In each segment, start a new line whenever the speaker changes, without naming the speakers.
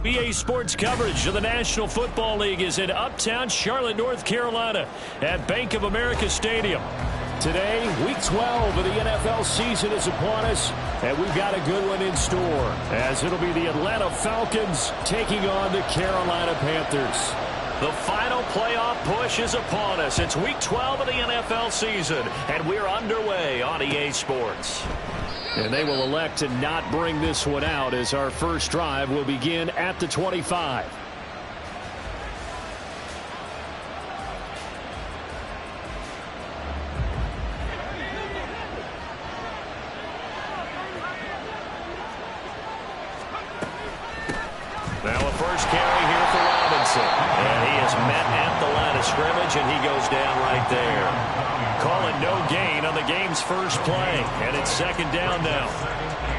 EA Sports coverage of the National Football League is in uptown Charlotte, North Carolina at Bank of America Stadium. Today, Week 12 of the NFL season is upon us, and we've got a good one in store, as it'll be the Atlanta Falcons taking on the Carolina Panthers. The final playoff push is upon us. It's Week 12 of the NFL season, and we're underway on EA Sports. And they will elect to not bring this one out, as our first drive will begin at the 25. Now a first carry here for Robinson. And he is met at the line of scrimmage, and he goes down right there. Calling no gain on the game's first play. And it's second down now.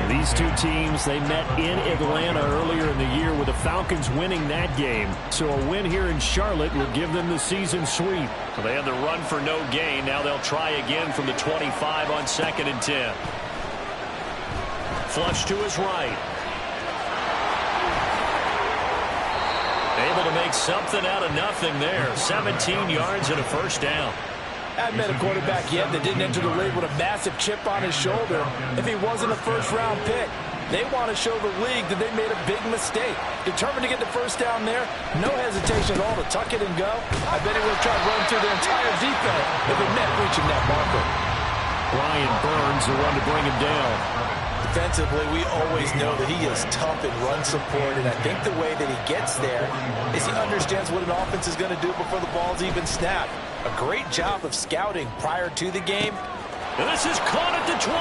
These two teams, they met in Atlanta earlier in the year with the Falcons winning that game. So a win here in Charlotte will give them the season sweep. So they had the run for no gain. Now they'll try again from the 25 on 2nd and 10. Flush to his right. Able to make something out of nothing there. 17 yards and a first down.
I haven't met a quarterback yet that didn't enter the league with a massive chip on his shoulder if he wasn't a first-round pick. They want to show the league that they made a big mistake. Determined to get the first down there, no hesitation at all to tuck it and go. I bet he would have tried to run through the entire defense if it meant reaching that marker.
Brian Burns, the one to bring him down.
Defensively, we always know that he is tough in run support, and I think the way that he gets there is he understands what an offense is going to do before the ball's even snapped. A great job of scouting prior to the game.
And this is caught at the 20.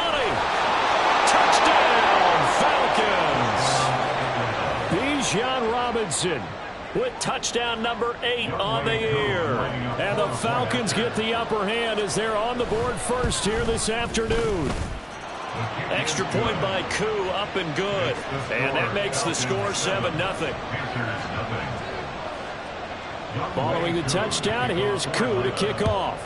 Touchdown, Falcons. Bijan Robinson with touchdown number 8 on the year. And the Falcons get the upper hand as they're on the board first here this afternoon. Extra point by Koo, up and good. And that makes the score 7-0. Following the touchdown, here's Koo to kick off.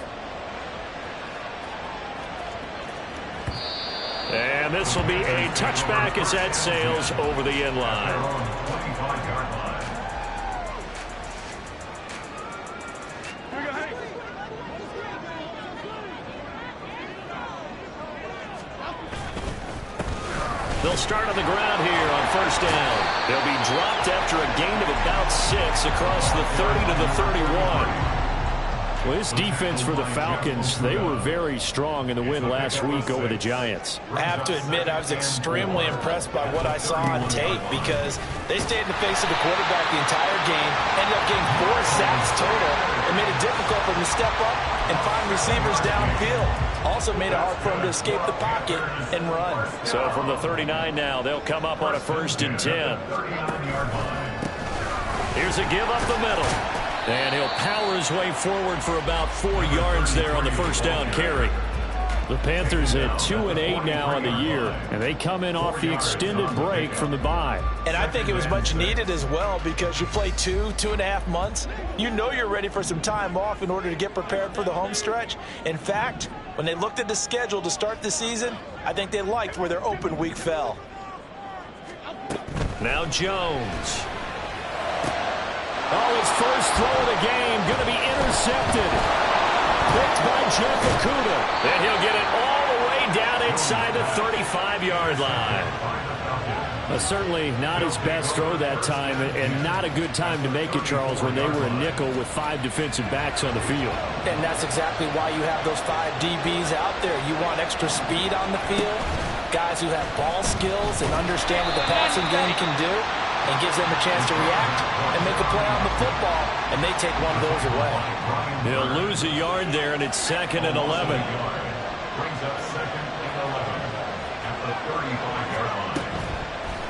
And this will be a touchback as that sails over the end line. They'll start on the ground here on first down. They'll be dropped after a gain of about 6 across the 30 to the 31. Well, this defense for the Falcons, they were very strong in the win last week over the Giants.
I have to admit, I was extremely impressed by what I saw on tape because they stayed in the face of the quarterback the entire game, ended up getting 4 sacks total, and made it difficult for them to step up and find receivers downfield. Also made it hard for them to escape the pocket and run.
So from the 39 now, they'll come up on a 1st and 10. Here's a give up the middle. And he'll power his way forward for about 4 yards there on the first down carry. The Panthers at 2-8 now on the year, and they come in off the extended break from the bye.
And I think it was much needed as well because you play 2.5 months. You know you're ready for some time off in order to get prepared for the home stretch. In fact, when they looked at the schedule to start the season, I think they liked where their open week fell.
Now Jones. Oh, his first throw of the game going to be intercepted. Picked by Jeff Okudah. And he'll get it all the way down inside the 35-yard line. Certainly not his best throw that time, and not a good time to make it, Charles, when they were a nickel with 5 defensive backs on the field.
And that's exactly why you have those 5 DBs out there. You want extra speed on the field, guys who have ball skills and understand what the passing game can do, and gives them a chance to react and make a play on the football, and they take one of those away.
He'll lose a yard there, and it's 2nd and 11.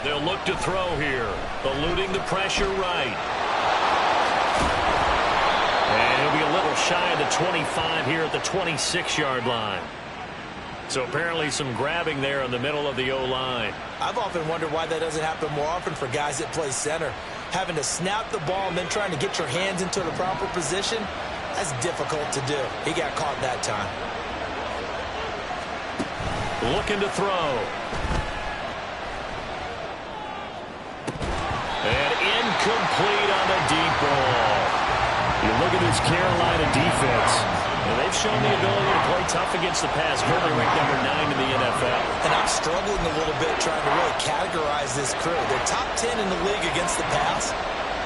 They'll look to throw here, eluding the pressure right. And he'll be a little shy of the 25 here at the 26-yard line. So apparently some grabbing there in the middle of the O-line.
I've often wondered why that doesn't happen more often for guys that play center. Having to snap the ball and then trying to get your hands into the proper position, that's difficult to do. He got caught that time.
Looking to throw. And Carolina defense. And they've shown the ability to play tough against the pass. Currently ranked number 9 in the NFL.
And I'm struggling a little bit trying to really categorize this crew. They're top 10 in the league against the pass,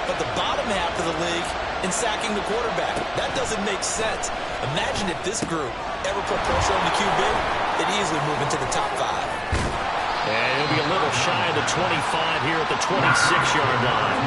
but the bottom half of the league in sacking the quarterback. That doesn't make sense. Imagine if this group ever put pressure on the QB, they'd easily move into the top 5.
And he'll be a little shy of the 25 here at the 26-yard line.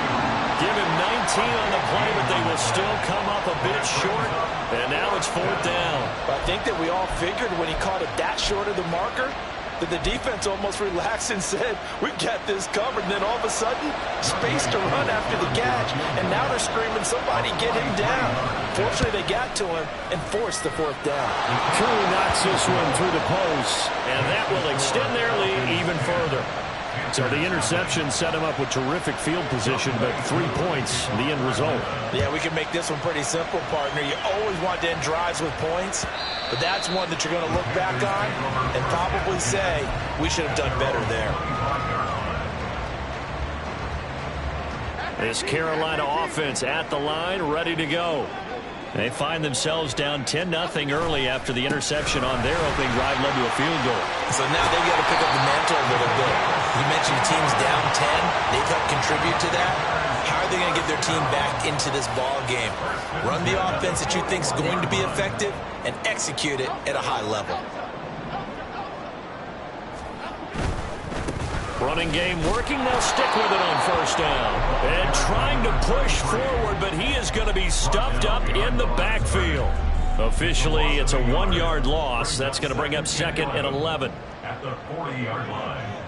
Give him 19 on the play, but they will still come up a bit short. And now it's 4th down.
I think that we all figured when he caught it that short of the marker that the defense almost relaxed and said, we got this covered. And then all of a sudden, space to run after the catch. And now they're screaming, somebody get him down. Fortunately, they got to him and forced the 4th down.
Curry knocks this one through the post, and that will extend their lead even further. So the interception set him up with terrific field position, but 3 points, the end result.
Yeah, we can make this one pretty simple, partner. You always want to end drives with points, but that's one that you're going to look back on and probably say, we should have done better there.
This Carolina offense at the line, ready to go. They find themselves down 10-0 early after the interception on their opening drive led to a field goal.
So now they've got to pick up the mantle a little bit. You mentioned teams down 10. They've helped contribute to that. How are they going to get their team back into this ball game? Run the offense that you think is going to be effective and execute it at a high level.
Running game working. They'll stick with it on 1st down. And trying to push forward, but he is going to be stuffed up in the backfield. Officially, it's a 1-yard loss. That's going to bring up 2nd and 11.
At the 40-yard line.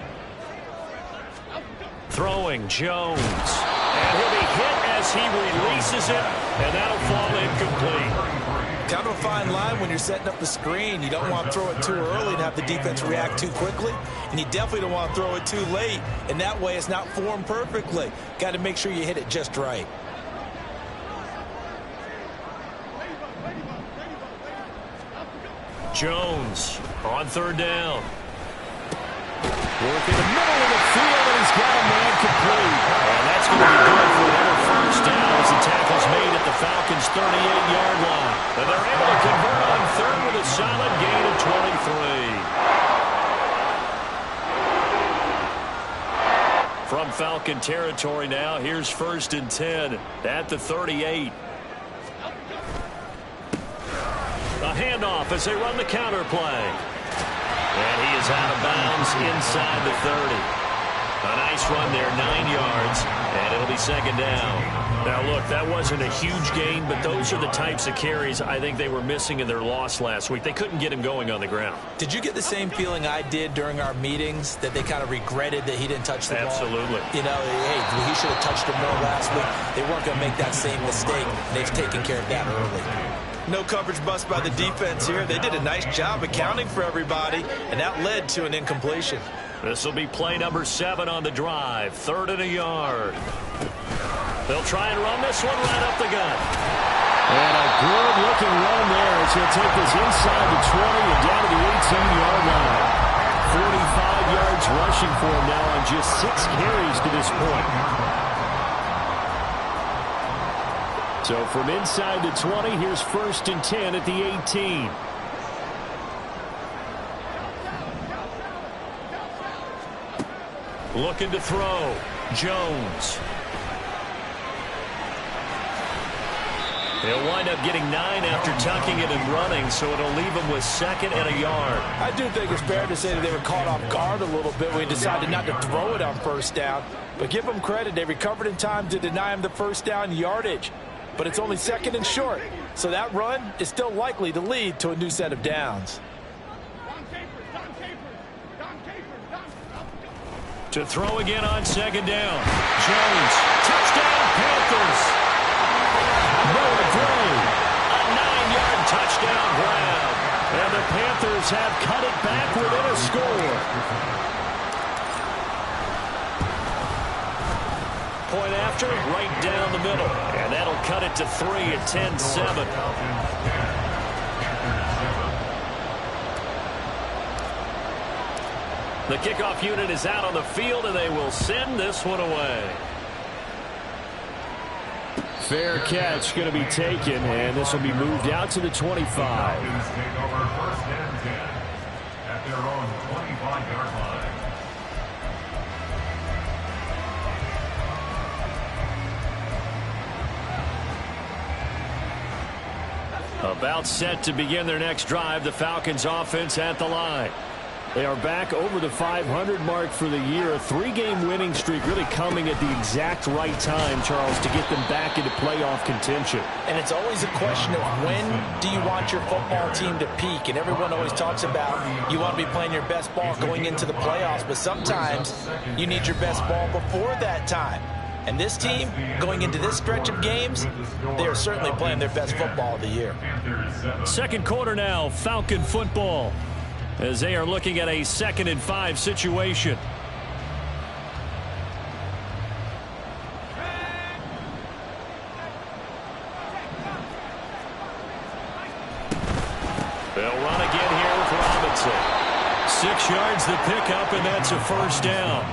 Throwing Jones. And he'll be hit as he releases it, and that'll fall incomplete.
Kind of a fine line when you're setting up the screen. You don't want to throw it too early and have the defense react too quickly. And you definitely don't want to throw it too late. And that way it's not formed perfectly. Got to make sure you hit it just right.
Jones on 3rd down. Working the middle of the field, and he's got a man complete. And that's going to be good for another 1st down as the tackle's made at the Falcons' 38-yard line. And they're able to convert on 3rd with a solid gain of 23. From Falcon territory now, here's 1st and 10 at the 38. A handoff as they run the counter play. And he is out of bounds inside the 30. A nice run there, 9 yards, and it'll be 2nd down. Now, look, that wasn't a huge gain, but those are the types of carries I think they were missing in their loss last week. They couldn't get him going on the ground.
Did you get the same feeling I did during our meetings, that they kind of regretted that he didn't touch the ball?
Absolutely.
You know, hey, he should have touched it more last week. They weren't going to make that same mistake. They've taken care of that early. No coverage bust by the defense here. They did a nice job accounting for everybody, and that led to an incompletion.
This will be play number 7 on the drive. 3rd and a yard. They'll try and run this one right up the gut. And a good-looking run there as he'll take this inside the 20 and down to the 18-yard line. 45 yards rushing for him now on just 6 carries to this point. So from inside the 20, here's 1st and 10 at the 18. Looking to throw. Jones. He'll wind up getting 9 after tucking it and running, so it'll leave him with 2nd and a yard.
I do think it's fair to say that they were caught off guard a little bit when he decided not to throw it on 1st down. But give them credit. They recovered in time to deny him the 1st down yardage. But it's only 2nd and short. So that run is still likely to lead to a new set of downs.
To throw again on 2nd down. Jones. Touchdown, Panthers. Noah Gray. A 9-yard touchdown grab. And the Panthers have cut it back within a score. Point after, right down the middle. And that'll cut it to 3 at 10-7. The kickoff unit is out on the field, and they will send this one away. Fair catch going to be taken, and this will be moved out to the 25.
Falcons take over first and 10 at their own 25-yard line.
About set to begin their next drive, the Falcons offense at the line. They are back over the 500 mark for the year. A 3-game winning streak really coming at the exact right time, Charles, to get them back into playoff contention.
And it's always a question of when do you want your football team to peak? And everyone always talks about you want to be playing your best ball going into the playoffs, but sometimes you need your best ball before that time. And this team, going into this stretch of games, they are certainly playing their best football of the year.
Second quarter now, Falcon football, as they are looking at a 2nd and 5 situation. They'll run again here with Robinson. 6 yards the pickup, and that's a first down.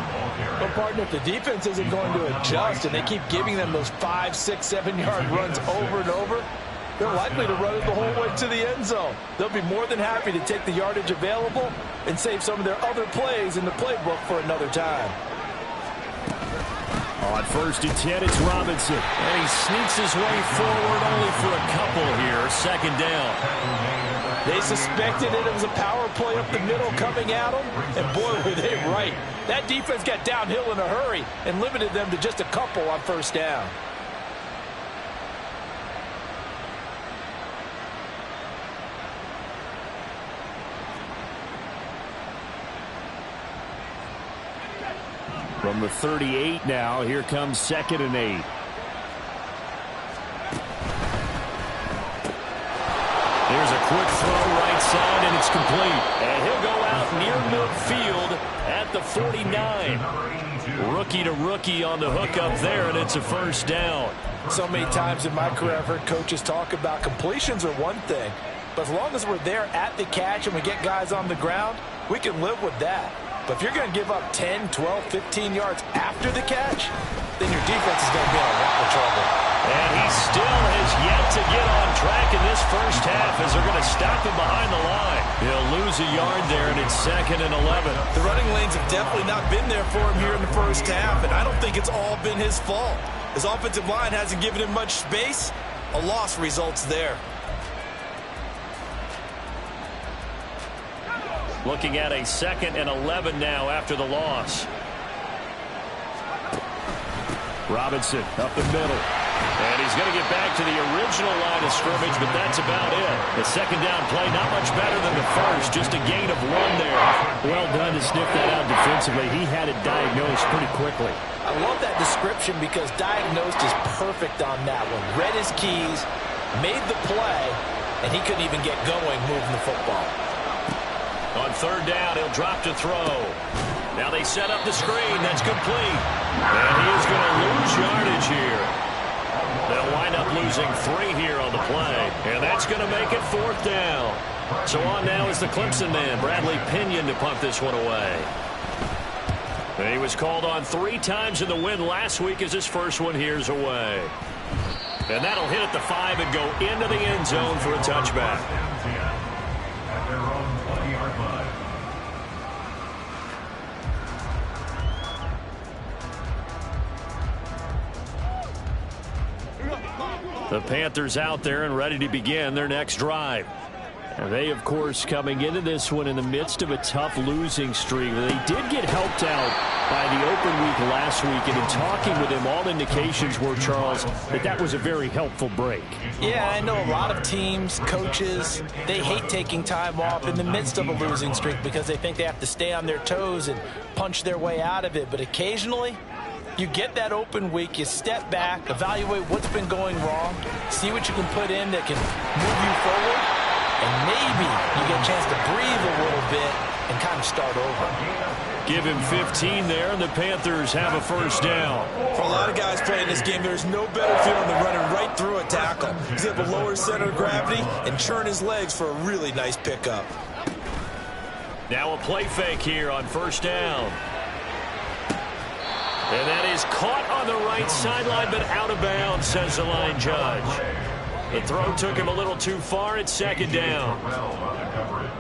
But, partner, if the defense isn't going to adjust and they keep giving them those 5, 6, 7-yard runs over and over, they're likely to run it the whole way to the end zone. They'll be more than happy to take the yardage available and save some of their other plays in the playbook for another time.
On 1st and 10, it's Robinson. And he sneaks his way forward only for a couple here. 2nd down.
They suspected it was a power play up the middle coming at them, and boy, were they right. That defense got downhill in a hurry and limited them to just a couple on 1st down.
From the 38 now, here comes 2nd and 8. There's a quick throw right side, and it's complete. And he'll go out near midfield at the 49. Rookie to rookie on the hook up there, and it's a first down.
So many times in my career, I've heard coaches talk about completions are one thing, but as long as we're there at the catch and we get guys on the ground, we can live with that. But if you're going to give up 10, 12, 15 yards after the catch, then your defense is going to be in a lot of trouble.
And he still has yet to get on track in this first half as they're going to stop him behind the line. He'll lose a yard there, and it's 2nd and 11.
The running lanes have definitely not been there for him here in the first half, and I don't think it's all been his fault. His offensive line hasn't given him much space. A loss results there.
Looking at a 2nd and 11 now after the loss. Robinson up the middle. And he's going to get back to the original line of scrimmage, but that's about it. The 2nd down play, not much better than the first. Just a gain of 1 there. Well done to sniff that out defensively. He had it diagnosed pretty quickly.
I love that description because diagnosed is perfect on that one. Read his keys, made the play, and he couldn't even get going moving the football.
On 3rd down, he'll drop to throw. Now they set up the screen. That's complete. And he is going to lose yardage here. They'll wind up losing 3 here on the play. And that's going to make it 4th down. So on now is the Clemson man, Bradley Pinion, to punt this one away. And he was called on 3 times in the win last week as his first one here's away. And that'll hit at the 5 and go into the end zone for a touchback.
At their own 20-yard line.
The Panthers out there and ready to begin their next drive. And they, of course, coming into this one in the midst of a tough losing streak. They did get helped out by the open week last week, and in talking with him, all indications were, Charles, that was a very helpful break.
Yeah, I know a lot of teams, coaches, they hate taking time off in the midst of a losing streak because they think they have to stay on their toes and punch their way out of it. But occasionally, you get that open week, you step back, evaluate what's been going wrong, see what you can put in that can move you forward, and maybe you get a chance to breathe a little bit and kind of start over.
Give him 15 there, and the Panthers have a first down.
For a lot of guys playing this game, there's no better feeling than running right through a tackle. He's able to lower center of gravity and churn his legs for a really nice pickup.
Now a play fake here on 1st down. And that is caught on the right sideline, but out of bounds, says the line judge. The throw took him a little too far. It's second down.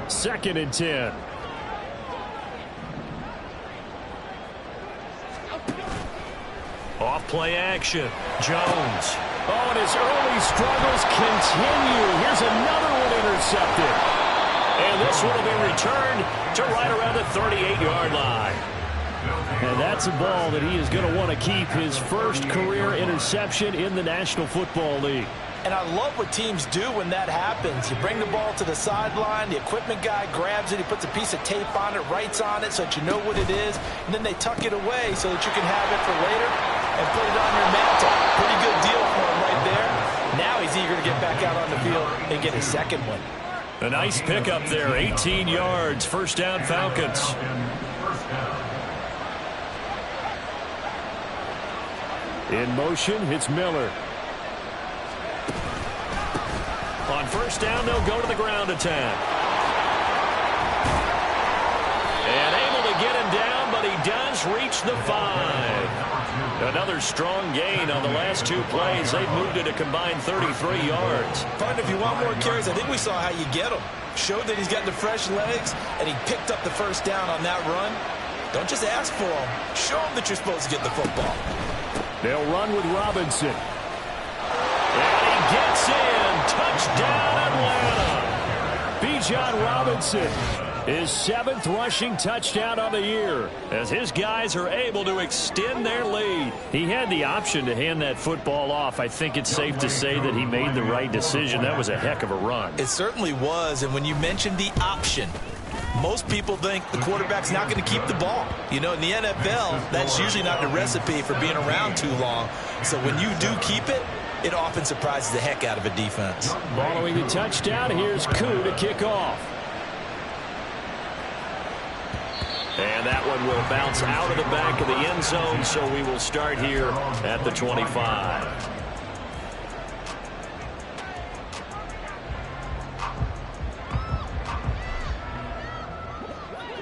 2nd and 10. Off play action. Jones. Oh, and his early struggles continue. Here's another one intercepted. And this one will be returned to right around the 38-yard line. And that's a ball that he is going to want to keep, his first career interception in the National Football League.
And I love what teams do when that happens. You bring the ball to the sideline, the equipment guy grabs it, he puts a piece of tape on it, writes on it so that you know what it is, and then they tuck it away so that you can have it for later and put it on your mantle. Pretty good deal for him right there. Now he's eager to get back out on the field and get his second one.
A nice pickup there, 18 yards, first down Falcons. In motion, it's Miller. On first down, they'll go to the ground attack. And able to get him down, but he does reach the 5. Another strong gain on the last 2 plays. They've moved it a combined 33 yards.
Partner, if you want more carries, I think we saw how you get him. Showed that he's got the fresh legs, and he picked up the first down on that run. Don't just ask for him. Show him that you're supposed to get the football.
They'll run with Robinson. And he gets in. Touchdown, Atlanta. Bijan Robinson, his 7th rushing touchdown of the year, as his guys are able to extend their lead. He had the option to hand that football off. I think it's safe to say that he made the right decision. That was a heck of a run.
It certainly was, and when you mentioned the option, most people think the quarterback's not going to keep the ball. You know, in the NFL, that's usually not the recipe for being around too long. So when you do keep it, it often surprises the heck out of a defense.
Following the touchdown, here's Koo to kick off. And that one will bounce out of the back of the end zone, so we will start here at the 25.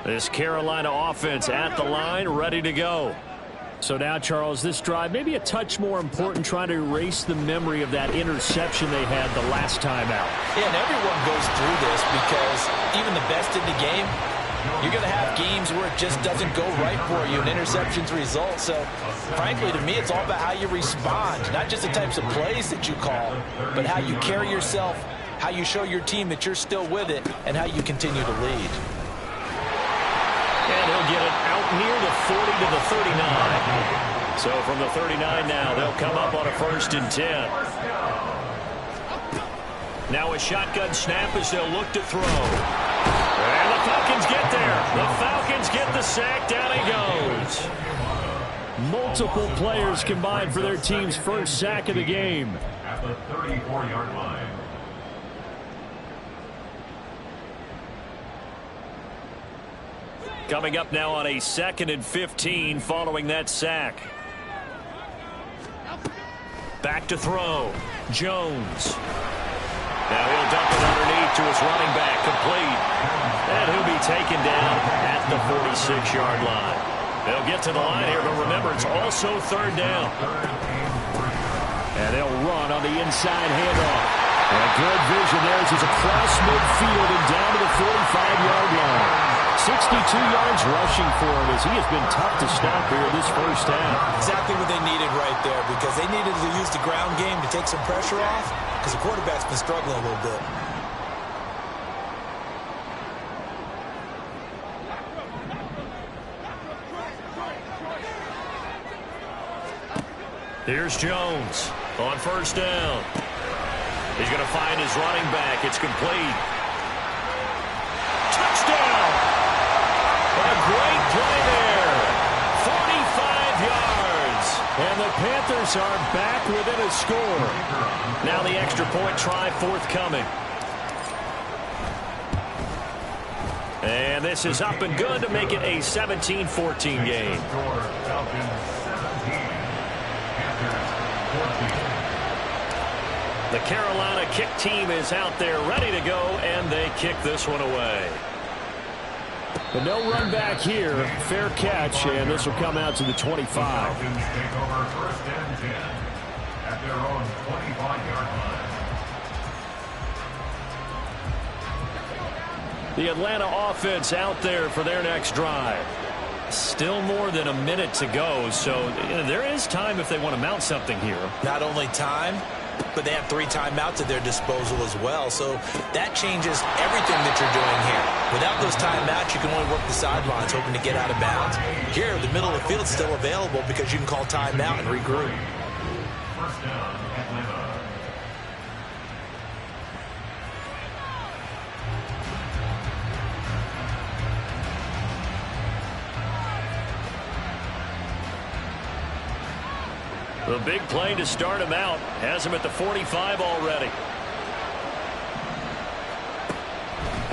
This Carolina offense at the line, ready to go. So now, Charles, this drive maybe a touch more important, trying to erase the memory of that interception they had the last time out.
Yeah, and everyone goes through this because even the best in the game, you're going to have games where it just doesn't go right for you and interceptions result. So, frankly, to me, it's all about how you respond, not just the types of plays that you call, but how you carry yourself, how you show your team that you're still with it, and how you continue to lead.
And he'll get it out near the 40 to the 39. So from the 39 now, they'll come up on a 1st and 10. Now a shotgun snap as they'll look to throw. And the Falcons get there. The Falcons get the sack. Down he goes. Multiple players combined for their team's first sack of the game.
At the 34-yard line.
Coming up now on a 2nd and 15 following that sack. Back to throw. Jones. Now he'll dump it underneath to his running back, complete. And he'll be taken down at the 46-yard line. They'll get to the line here, but remember, it's also 3rd down. And they'll run on the inside handoff. And good vision there as he's across midfield and down to the 45-yard line. 62 yards rushing for him as he has been tough to stop here this first half.
Exactly what they needed right there, because they needed to use the ground game to take some pressure off, because the quarterback's been struggling a little bit.
Here's Jones on first down. He's going to find his running back. It's complete. Touchdown! A great play there. 45 yards. And the Panthers are back within a score. Now the extra point try forthcoming. And this is up and good to make it a 17-14 game. The Carolina kick team is out there ready to go, and they kick this one away. But no run back here. Fair catch, and this will come out to the 25.
Falcons take over first and 10 at their own 25-yard line.
The Atlanta offense out there for their next drive. Still more than a minute to go, so there is time if they want to mount something here.
Not only time, but they have 3 timeouts at their disposal as well, so that changes everything that you're doing here. Without those timeouts, you can only work the sidelines, hoping to get out of bounds. Here, the middle of the field's still available because you can call timeout and regroup.
First down, Atlanta.
The big play to start him out. Has him at the 45 already.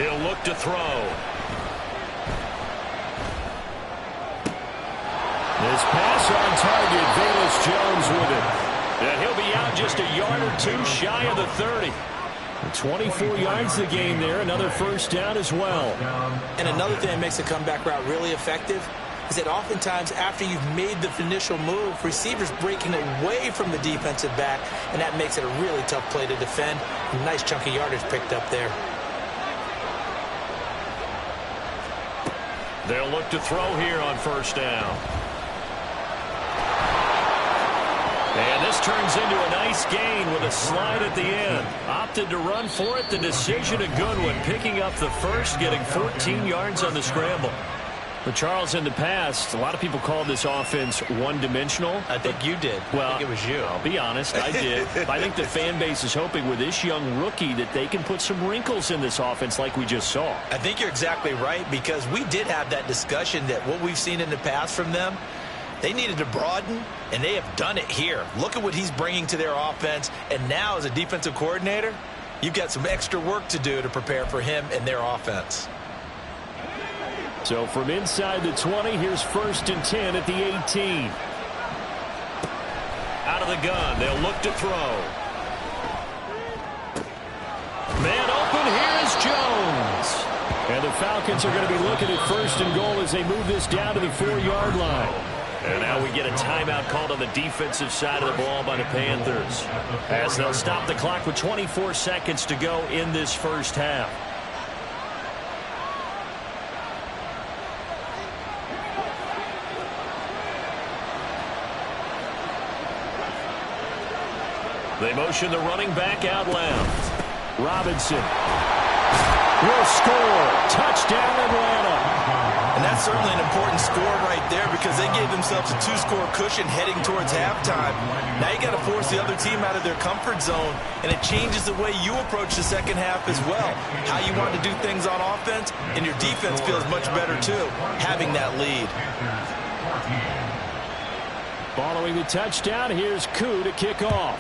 He'll look to throw. His pass on target. Velus Jones with it. And he'll be out just a yard or 2 shy of the 30. 24 yards the game there. Another first down as well.
And another thing that makes a comeback route really effective is that oftentimes after you've made the initial move, receivers breaking away from the defensive back, and that makes it a really tough play to defend. A nice chunk of yardage picked up there.
They'll look to throw here on first down. And this turns into a nice gain with a slide at the end. Opted to run for it. The decision a good one. Picking up the first, getting 14 yards on the scramble. But Charles, in the past, a lot of people called this offense one-dimensional.
I think you did.
Well,
I think it was you.
I'll be honest, I did. I think the fan base is hoping with this young rookie that they can put some wrinkles in this offense like we just saw.
I think you're exactly right, because we did have that discussion that what we've seen in the past from them, they needed to broaden, and they have done it here. Look at what he's bringing to their offense, and now as a defensive coordinator, you've got some extra work to do to prepare for him and their offense.
So from inside the 20, here's first and 10 at the 18. Out of the gun, they'll look to throw. Man open, here is Jones. And the Falcons are going to be looking at first and goal as they move this down to the 4-yard line. And now we get a timeout called on the defensive side of the ball by the Panthers, as they'll stop the clock with 24 seconds to go in this first half. They motion the running back out left. Robinson will score. Touchdown, Atlanta.
And that's certainly an important score right there, because they gave themselves a 2-score cushion heading towards halftime. Now you got to force the other team out of their comfort zone, and it changes the way you approach the second half as well. How you want to do things on offense, and your defense feels much better too, having that lead.
Following the touchdown, here's Koo to kick off.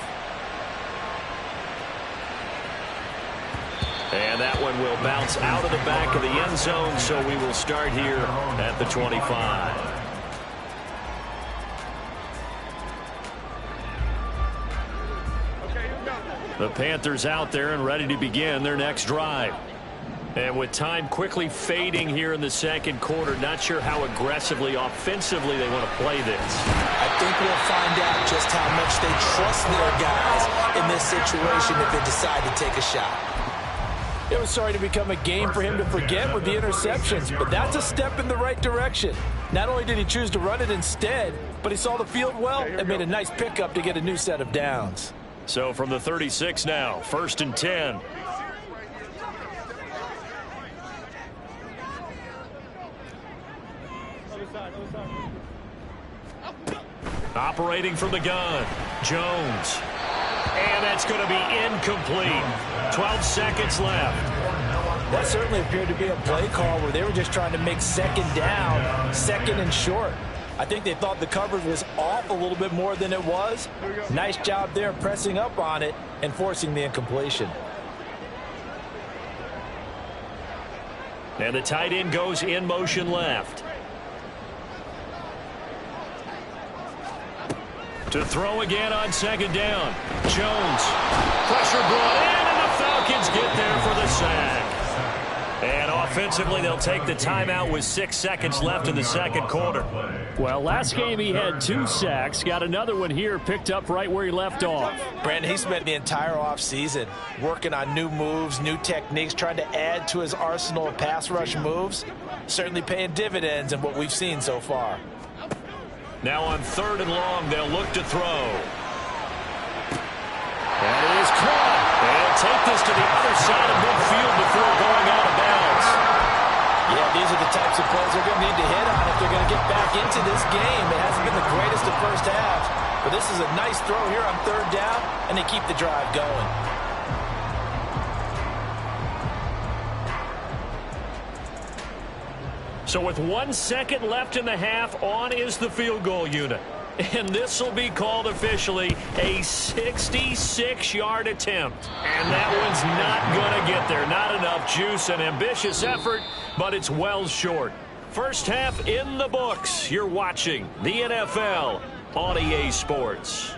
And that one will bounce out of the back of the end zone, so we will start here at the 25. The Panthers out there and ready to begin their next drive. And with time quickly fading here in the second quarter, not sure how aggressively, offensively they want to play this.
I think we'll find out just how much they trust their guys in this situation if they decide to take a shot. It was sorry to become a game for him to forget with the interceptions, but that's a step in the right direction. Not only did he choose to run it instead, but he saw the field well and made a nice pickup to get a new set of downs.
So from the 36 now, first and 10. Operating from the gun, Jones. And that's going to be incomplete. 12 seconds left.
That certainly appeared to be a play call where they were just trying to make second down, second and short. I think they thought the coverage was off a little bit more than it was. Nice job there pressing up on it and forcing the incompletion.
And the tight end goes in motion left. To throw again on second down. Jones. Pressure brought in, and the Falcons get there for the sack. And offensively, they'll take the timeout with 6 seconds left in the second quarter. Well, last game he had 2 sacks. Got another one here, picked up right where he left off.
Brandon, he spent the entire offseason working on new moves, new techniques, trying to add to his arsenal of pass rush moves. Certainly paying dividends in what we've seen so far.
Now on 3rd and long, they'll look to throw. That is caught. And take this to the other side of midfield before going out of bounds.
Yeah, these are the types of plays they're going to need to hit on if they're going to get back into this game. It hasn't been the greatest of first halves, but this is a nice throw here on 3rd down, and they keep the drive going.
So with 1 second left in the half, on is the field goal unit. And this will be called officially a 66-yard attempt. And that one's not going to get there. Not enough juice, an ambitious effort, but it's well short. First half in the books. You're watching the NFL on EA Sports.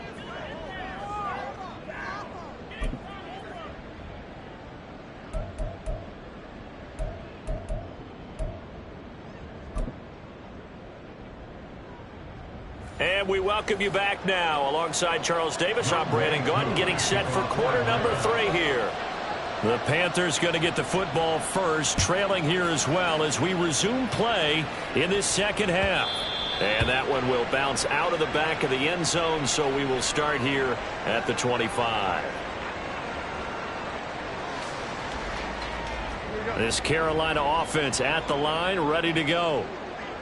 And we welcome you back now. Alongside Charles Davis, I'm Brandon Gunn, getting set for quarter number 3 here. The Panthers going to get the football first, trailing here as well as we resume play in this second half. And that one will bounce out of the back of the end zone, so we will start here at the 25. This Carolina offense at the line, ready to go.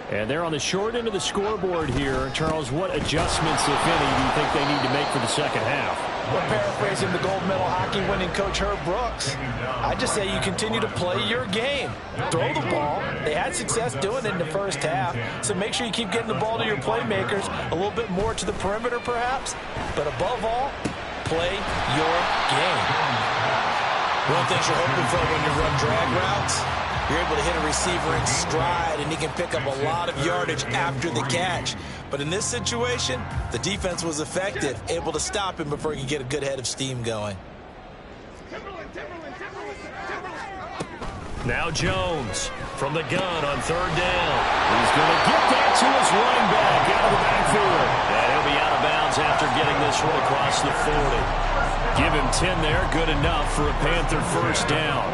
And they're on the short end of the scoreboard here. Charles, what adjustments, if any, do you think they need to make for the second half?
Well, paraphrasing the gold medal hockey winning coach Herb Brooks, I just say you continue to play your game. Throw the ball. They had success doing it in the first half, so make sure you keep getting the ball to your playmakers, a little bit more to the perimeter perhaps, but above all, play your game.
One thing you're hoping for when you run drag routes, you're able to hit a receiver in stride, and he can pick up a lot of yardage after the catch. But in this situation, the defense was effective, able to stop him before he could get a good head of steam going.
Now Jones from the gun on 3rd down. He's going to get that to his running back out of the backfield. And he'll be out of bounds after getting this one across the 40. Give him 10 there, good enough for a Panther first down.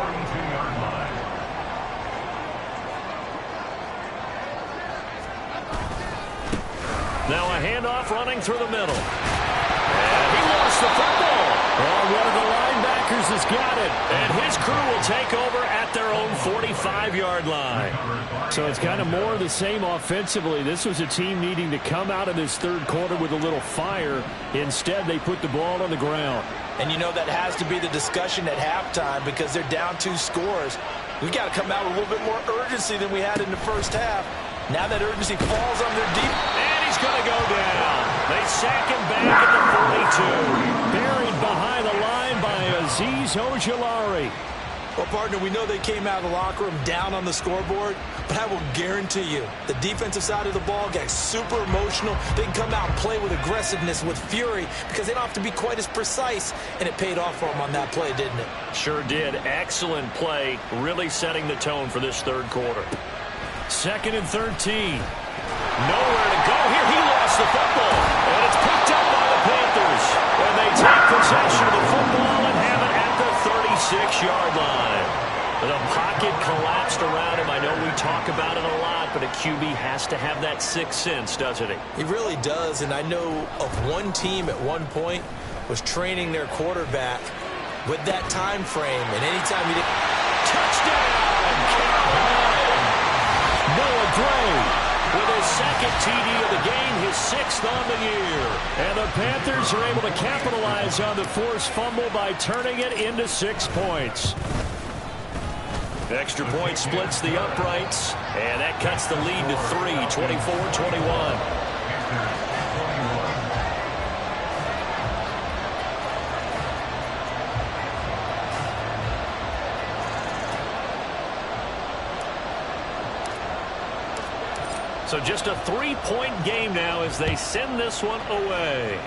Now a handoff running through the middle. And he lost the football. Oh, one of the linebackers has got it. And his crew will take over at their own 45-yard line. So it's kind of more of the same offensively. This was a team needing to come out of this 3rd quarter with a little fire. Instead, they put the ball on the ground.
And you know that has to be the discussion at halftime because they're down 2 scores. We've got to come out with a little bit more urgency than we had in the first half. Now that urgency falls on their deep.
And he's going to go down. They sack him back at the 42. Buried behind the line by Azeez Ojulari.
Well, partner, we know they came out of the locker room down on the scoreboard, but I will guarantee you the defensive side of the ball got super emotional. They can come out and play with aggressiveness, with fury, because they don't have to be quite as precise, and it paid off for them on that play, didn't it?
Sure did. Excellent play, really setting the tone for this 3rd quarter. 2nd and 13. Nowhere to go here. He lost the football, and it's picked up by the Panthers. And they take possession of the football and have it at the 36-yard line. The pocket collapsed around him. I know we talk about it a lot, but a QB has to have that 6th sense, doesn't he?
He really does, and I know of one team at one point was training their quarterback with that time frame, and anytime he did...
Touchdown, Carolina! Noah Gray with his 2nd TD of the game, his 6th on the year. And the Panthers are able to capitalize on the forced fumble by turning it into 6 points. Extra point splits the uprights, and that cuts the lead to 3, 24-21. So just a 3-point game now as they send this one away.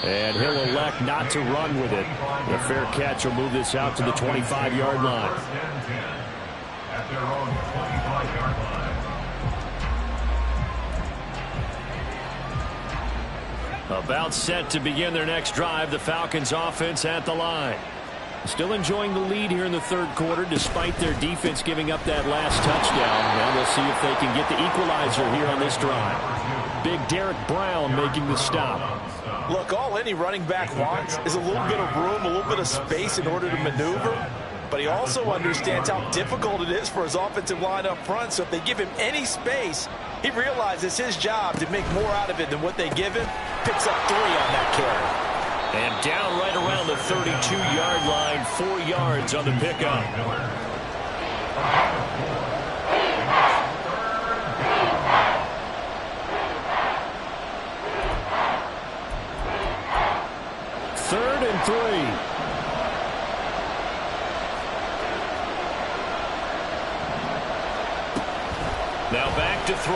And he'll elect not to run with it. The fair catch will move this out to the 25-yard line.
At their own 25-yard line.
About set to begin their next drive, the Falcons offense at the line. Still enjoying the lead here in the third quarter despite their defense giving up that last touchdown. And we'll see if they can get the equalizer here on this drive. Big Derek Brown making the stop.
Look, all any running back wants is a little bit of room, a little bit of space in order to maneuver. But he also understands how difficult it is for his offensive line up front. So if they give him any space, he realizes his job to make more out of it than what they give him. Picks up 3 on that carry.
And down right around the 32-yard line, 4 yards on the pickup. Third and 3. Now back to throw.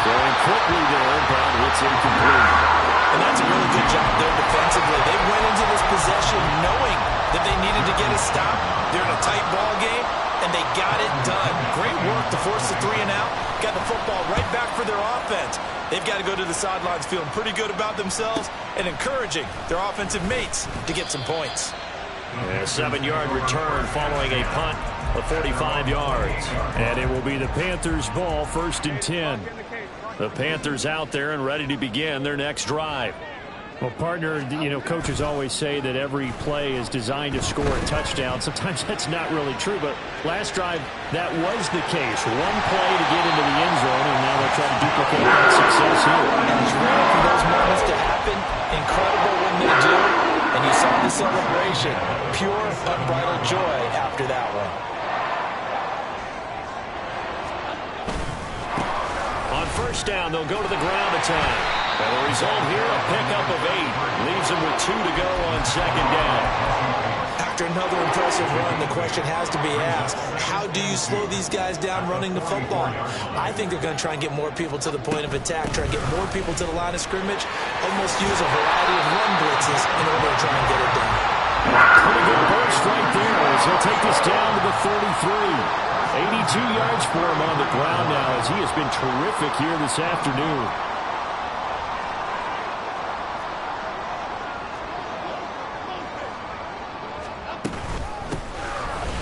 Throwing quickly there, but it's incomplete.
And that's a really good job there defensively. They went into this possession knowing that they needed to get a stop. They're in a tight ball game, and they got it done. Great work to force the 3 and out. Got the football right back for their offense. They've got to go to the sidelines feeling pretty good about themselves and encouraging their offensive mates to get some points.
A 7-yard return following a punt of 45 yards. And it will be the Panthers' ball, 1st and 10. The Panthers out there and ready to begin their next drive. Well, partner, coaches always say that every play is designed to score a touchdown. Sometimes that's not really true, but last drive, that was the case. One play to get into the end zone, and now they'll try to duplicate that success here.
And it's rare for those moments to happen. Incredible when they do. And you saw the celebration. Pure, unbridled joy after that one.
On first down, they'll go to the ground attack. And the result here, a pickup of 8. Leaves them with 2 to go on 2nd down.
After another impressive run, the question has to be asked, how do you slow these guys down running the football? I think they're going to try and get more people to the point of attack, try and get more people to the line of scrimmage, almost use a variety of run blitzes in order to try and get it done.
Pretty good burst right there as he'll take this down to the 33. 82 yards for him on the ground now as he has been terrific here this afternoon.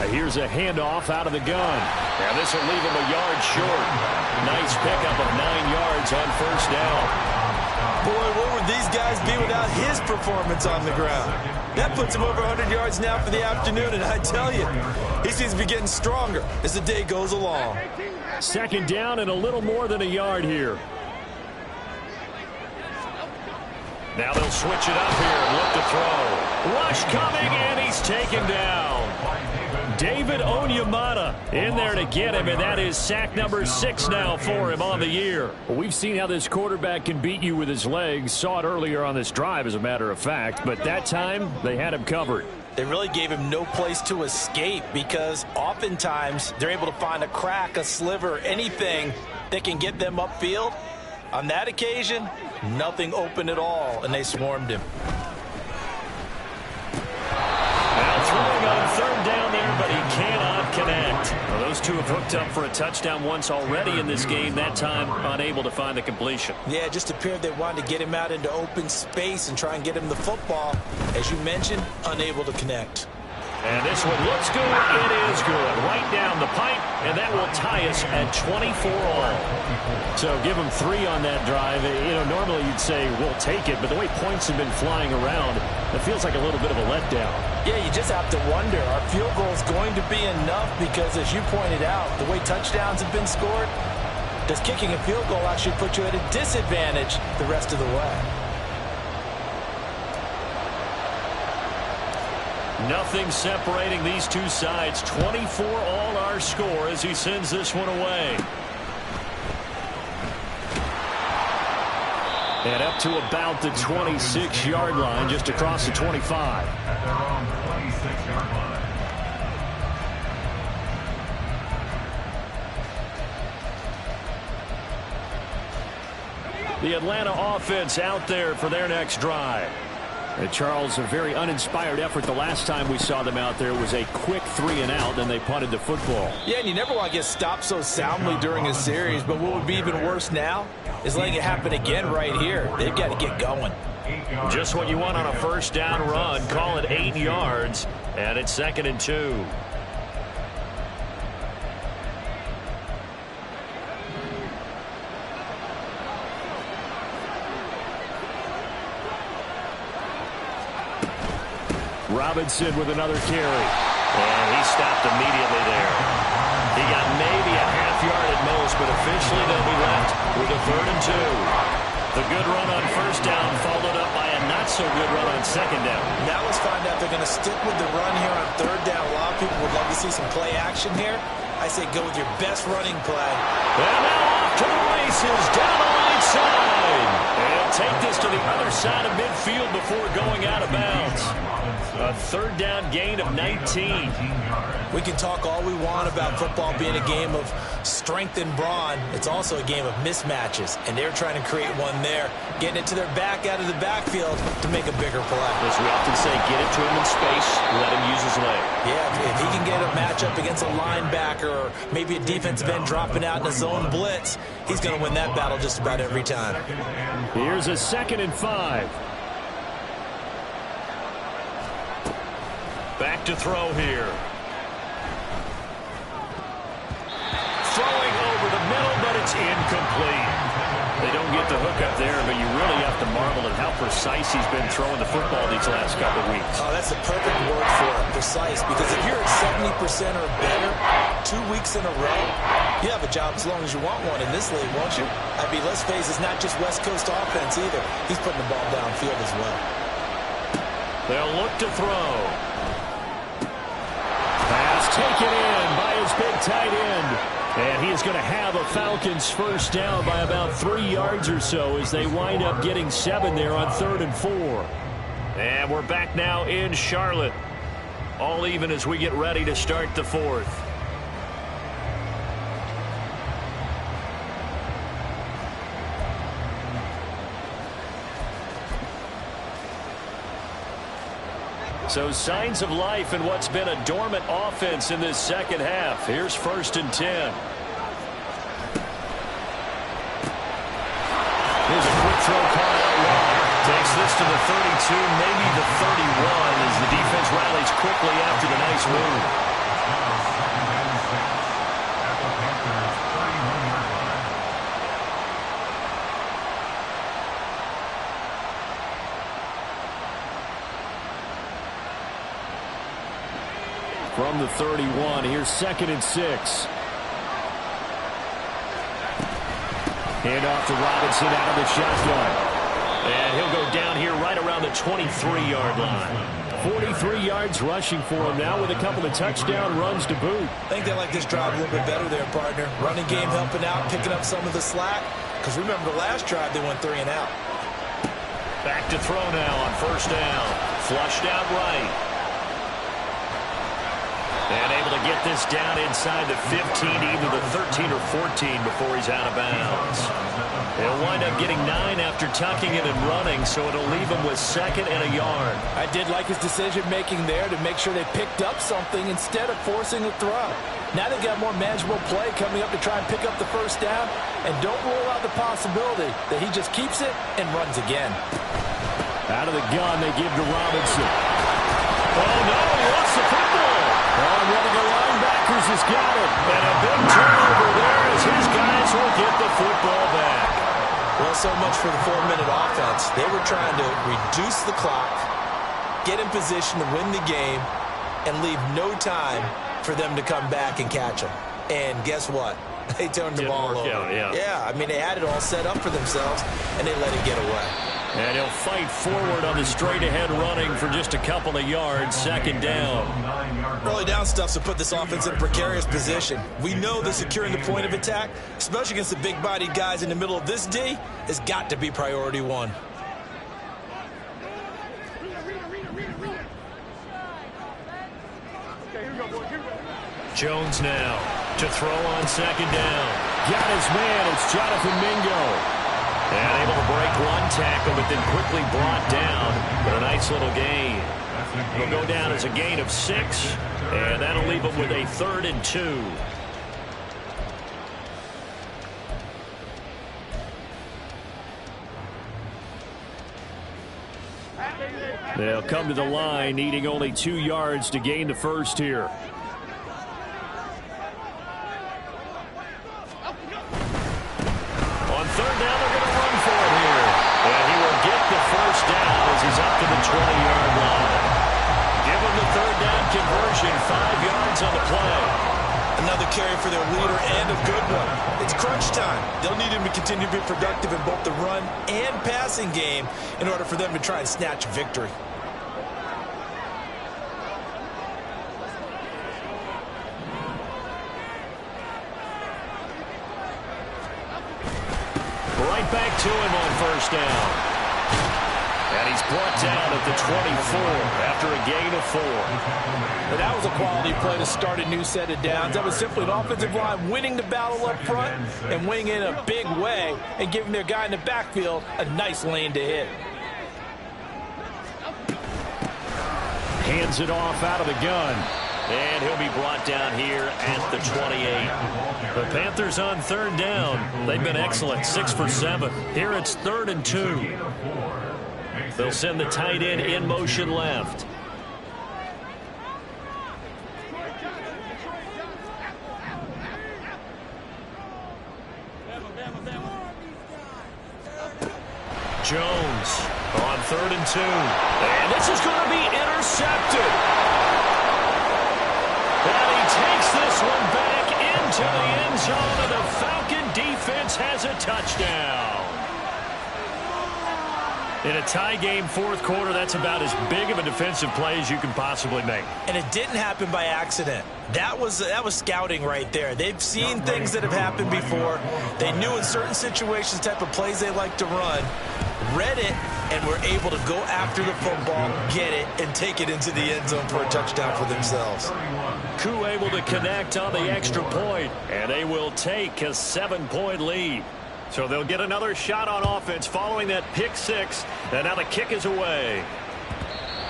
Here's a handoff out of the gun. And this will leave him a yard short. Nice pickup of 9 yards on first down.
Boy, what would these guys be without his performance on the ground? That puts him over 100 yards now for the afternoon, and I tell you, he seems to be getting stronger as the day goes along.
2nd down and a little more than a yard here. Now they'll switch it up here and look to throw. Rush coming, and he's taken down. David Onyemata in there to get him, and that is sack number 6 now for him on the year. Well, we've seen how this quarterback can beat you with his legs. Saw it earlier on this drive, as a matter of fact, but that time they had him covered.
They really gave him no place to escape because oftentimes they're able to find a crack, a sliver, anything that can get them upfield. On that occasion, nothing open at all, and they swarmed him.
Now throwing on 3rd down there, but he cannot connect. Well, those two have hooked up for a touchdown once already in this game, that time unable to find the completion.
Yeah, it just appeared they wanted to get him out into open space and try and get him the football. As you mentioned, unable to connect.
And this one looks good. It is good. Right down the pipe, and that will tie us at 24 all. So give them 3 on that drive. Normally you'd say, we'll take it, but the way points have been flying around, it feels like a little bit of a letdown.
Yeah, you just have to wonder, are field goals going to be enough? Because as you pointed out, the way touchdowns have been scored, does kicking a field goal actually put you at a disadvantage the rest of the way?
Nothing separating these two sides. 24 all our score as he sends this one away. And up to about the 26-yard line, just across the 25.
At their own 26-yard line.
The Atlanta offense out there for their next drive. And Charles, a very uninspired effort the last time we saw them out there. Was a quick 3-and-out, then they punted the football.
Yeah, and you never want to get stopped so soundly during a series, but what would be even worse now is letting it happen again right here. They've got to get going.
Just what you want on a first down run. Call it 8 yards, and it's 2nd and 2. Robinson with another carry. And he stopped immediately there. He got maybe a half yard at most, but officially they'll be left with a 3rd and 2. The good run on first down followed up by a not-so-good run on 2nd down.
Now let's find out they're going to stick with the run here on 3rd down. A lot of people would love to see some play action here. I say go with your best running play.
And now off to the races down the right side. And take this to the other side of midfield before going out of bounds. A 3rd down gain of 19.
We can talk all we want about football being a game of strength and brawn. It's also a game of mismatches, and they're trying to create one there, getting it to their back out of the backfield to make a bigger play.
As we often say, get it to him in space, let him use his leg.
Yeah, if he can get a matchup against a linebacker or maybe a defensive end dropping out in a zone blitz, he's going to win that battle just about every time.
Here's a 2nd and 5. Back to throw here. Throwing over the middle, but it's incomplete. They don't get the hook up there, but you really have to marvel at how precise he's been throwing the football these last couple of weeks.
Oh, that's the perfect word for it, precise, because if you're at 70% or better 2 weeks in a row, you have a job as long as you want one in this league, won't you? I mean, let's face it, it's not just West Coast offense either. He's putting the ball downfield as well.
They'll look to throw. Pass taken in by his big tight end. And he is going to have a Falcons first down by about 3 yards or so as they wind up getting 7 there on 3rd and 4. And we're back now in Charlotte. All even as we get ready to start the 4th. So signs of life in what's been a dormant offense in this second half. Here's 1st and 10. Here's a quick throw caught out wide. Takes this to the 32, maybe the 31 as the defense rallies quickly after the nice move. From the 31, here's 2nd and 6. Hand off to Robinson out of the shotgun. And he'll go down here right around the 23-yard line. 43 yards rushing for him now with a couple of touchdown runs to boot.
I think they like this drive a little bit better there, partner. Running game helping out, picking up some of the slack. Because remember the last drive, they went 3-and-out.
Back to throw now on first down. Flushed out right. And able to get this down inside the 15, either the 13 or 14 before he's out of bounds. He'll wind up getting 9 after tucking it and running, so it'll leave him with 2nd and a yard.
I did like his decision-making there to make sure they picked up something instead of forcing a throw. Now they've got more manageable play coming up to try and pick up the first down, and don't rule out the possibility that he just keeps it and runs again.
Out of the gun, they give to Robinson. Oh, no, he lost the football. Oh, one of the linebackers has got it. And a big turnover there as his guys will get the football back.
Well, so much for the 4-minute offense. They were trying to reduce the clock, get in position to win the game, and leave no time for them to come back and catch them. And guess what? They turned the ball over. Yeah, I mean, they had it all set up for themselves, and they let it get away.
And he'll fight forward on the straight-ahead running for just a couple of yards, 2nd down.
Early down stuffs will put this offense in a precarious position. We know that securing the point of attack, especially against the big-bodied guys in the middle of this D, has got to be priority 1.
Jones now to throw on 2nd down. Got his man. It's Jonathan Mingo. And able to break one tackle, but then quickly brought down. But a nice little gain. It'll go down as a gain of 6, and that'll leave them with a 3rd and 2. They'll come to the line, needing only 2 yards to gain the first here. On 3rd down, they're going to run for it here. And he will get the first down as he's up to the 20-yard line. Give him the 3rd down conversion, 5 yards on the play.
Another carry for their leader and a good one. It's crunch time. They'll need him to continue to be productive in both the run and passing game in order for them to try and snatch a victory.
Right back to him on 1st down. And he's brought down at the 24 after a gain of 4.
But that was a quality play to start a new set of downs. That was simply an offensive line winning the battle up front and winning in a big way and giving their guy in the backfield a nice lane to hit.
Hands it off out of the gun. And he'll be brought down here at the 28. The Panthers on 3rd down. They've been excellent, 6 for 7. Here it's 3rd and 2. They'll send the tight end in motion left. Jones on 3rd and 2. And this is going to be intercepted. And he takes this one back into the end zone, and the Falcon defense has a touchdown. In a tie game, 4th quarter, that's about as big of a defensive play as you can possibly make.
And it didn't happen by accident. That was scouting right there. They've seen things that have happened before. They knew in certain situations the type of plays they like to run, read it, and were able to go after the football, get it, and take it into the end zone for a touchdown for themselves.
Koo able to connect on the extra point, and they will take a 7-point lead. So they'll get another shot on offense following that pick 6, and now the kick is away.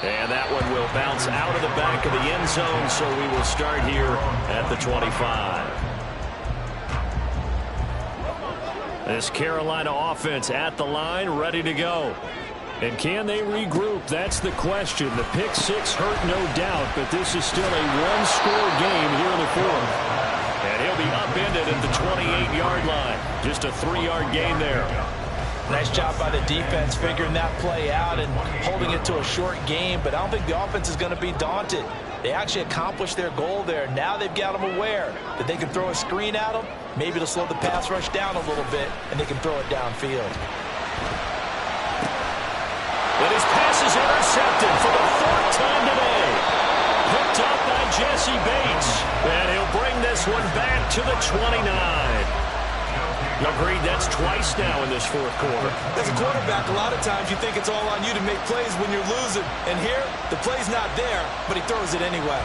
And that one will bounce out of the back of the end zone, so we will start here at the 25. This Carolina offense at the line, ready to go. And can they regroup? That's the question. The pick 6 hurt, no doubt, but this is still a one-score game here in the 4th. And he'll be upended at the 28-yard line. Just a 3-yard gain there.
Nice job by the defense figuring that play out and holding it to a short game, but I don't think the offense is going to be daunted. They actually accomplished their goal there. Now they've got them aware that they can throw a screen at them, maybe to slow the pass rush down a little bit, and they can throw it downfield.
And his pass is intercepted for the 4th time today. Picked up by Jesse Bates. And he'll bring this one back to the 29. Agreed, that's twice now in this 4th quarter.
As a quarterback, a lot of times you think it's all on you to make plays when you're losing. And here, the play's not there, but he throws it anyway.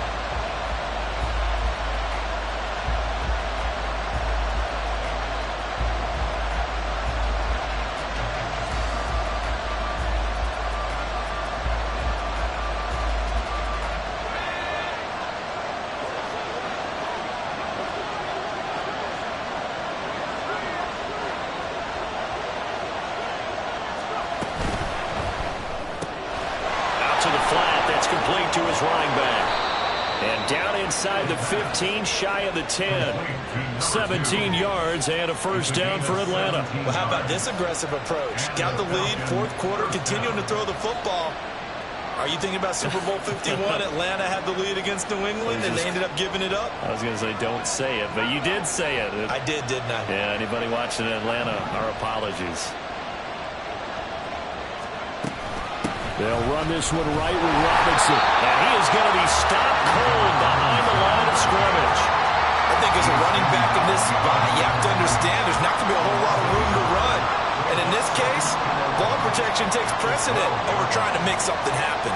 Complete to his running back. And down inside the 15, shy of the 10. 17 yards and a first down for Atlanta.
Well, how about this aggressive approach? Got the lead, 4th quarter, continuing to throw the football. Are you thinking about Super Bowl 51? Atlanta had the lead against New England, and they ended up giving it up?
I was going to say, don't say it, but you did say it.
I did, didn't I?
Yeah, anybody watching in Atlanta, our apologies. They'll run this one right with Robinson. And he is going to be stopped cold behind the line of scrimmage.
I think as a running back in this spot, you have to understand there's not going to be a whole lot of room to run. And in this case, ball protection takes precedent over trying to make something happen.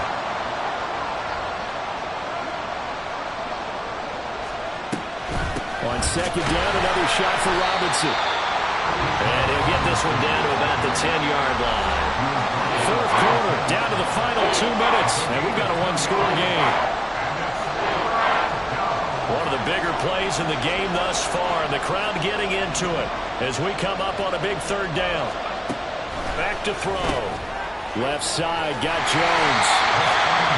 On 2nd down, another shot for Robinson. And he'll get this one down to about the 10-yard line. Fourth quarter, down to the final 2 minutes, and we've got a one-score game. One of the bigger plays in the game thus far, and the crowd getting into it as we come up on a big third down. Back to throw. Left side, got Jones.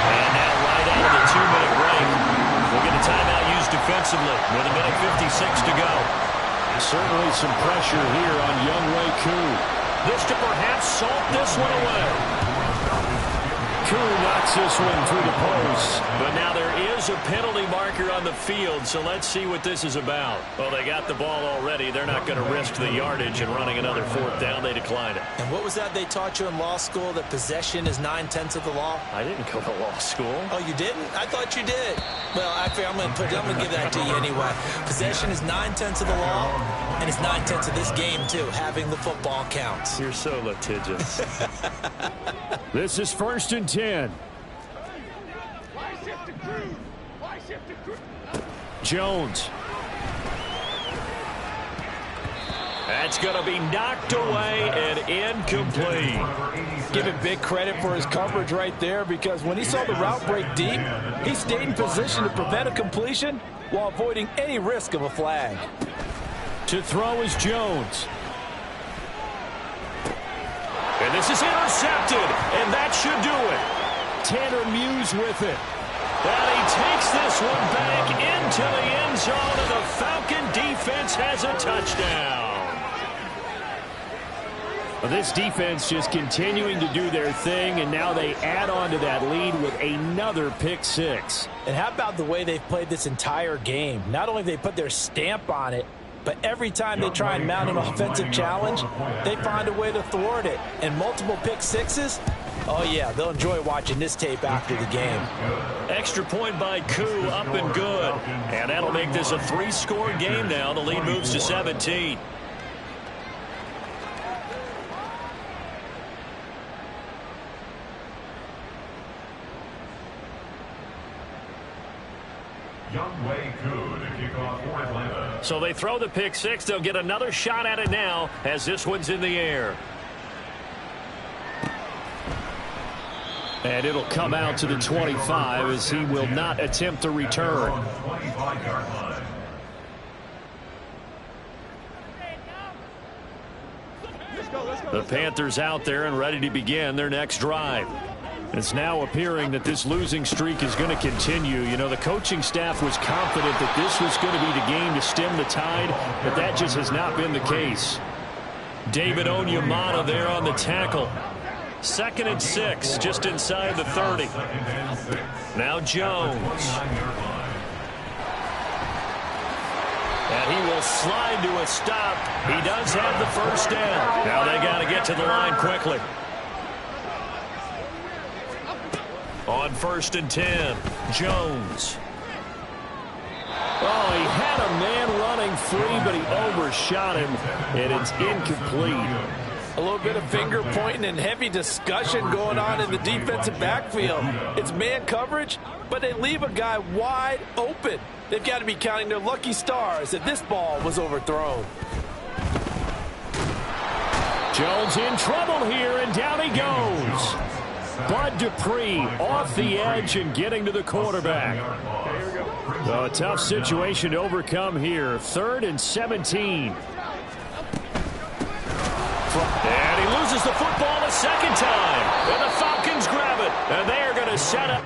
And now right out of the 2-minute break, we'll get a timeout used defensively with a minute 56 to go. Certainly some pressure here on Younghoe Koo. This to perhaps salt this one away. Koo knocks this one through the post, but now there is a penalty marker on the field, so let's see what this is about. Well, they got the ball already. They're not going to risk the yardage and running another fourth down. They declined it.
And what was that they taught you in law school, that possession is 9/10 of the law?
I didn't go to law school.
Oh, you didn't? I thought you did. Well, actually, I'm going to give that to you anyway. Possession is 9/10 of the law, and it's 9/10 of this game, too. Having the football counts.
You're so litigious. This is 1st and 10. Jones. That's going to be knocked away and incomplete.
Give him big credit for his coverage right there, because when he saw the route break deep, he stayed in position to prevent a completion while avoiding any risk of a flag.
To throw is Jones. And this is intercepted, and that should do it. Tanner Muse with it. And he takes this one back into the end zone, and the Falcon defense has a touchdown. Well, this defense just continuing to do their thing, and now they add on to that lead with another pick six.
And how about the way they've played this entire game? Not only have they put their stamp on it, but every time they try and mount an offensive challenge, they find a way to thwart it. And multiple pick sixes, oh yeah, they'll enjoy watching this tape after the game.
Extra point by Koo, up and good. And that'll make this a 3-score game now. The lead moves to 17.
Younghoe Koo to kick off for Atlanta.
So they throw the pick six. They'll get another shot at it now as this one's in the air. And it'll come out to the 25 as he will not attempt to return.
25-yard line.
The Panthers out there and ready to begin their next drive. It's now appearing that this losing streak is going to continue. You know, the coaching staff was confident that this was going to be the game to stem the tide, but that just has not been the case. David Onyemata there on the tackle. 2nd and 6, just inside the 30. Now Jones. And he will slide to a stop. He does have the first down. Now they got to get to the line quickly. On 1st and 10, Jones. Oh, he had a man running free, but he overshot him, and it's incomplete.
A little bit of finger pointing and heavy discussion going on in the defensive backfield. It's man coverage, but they leave a guy wide open. They've got to be counting their lucky stars that this ball was overthrown. Jones in trouble here, and down he goes. Bud Dupree off the edge and getting to the quarterback. A tough situation to overcome here. 3rd and 17. And he loses the football a second time. And the Falcons grab it. And they are going to set up.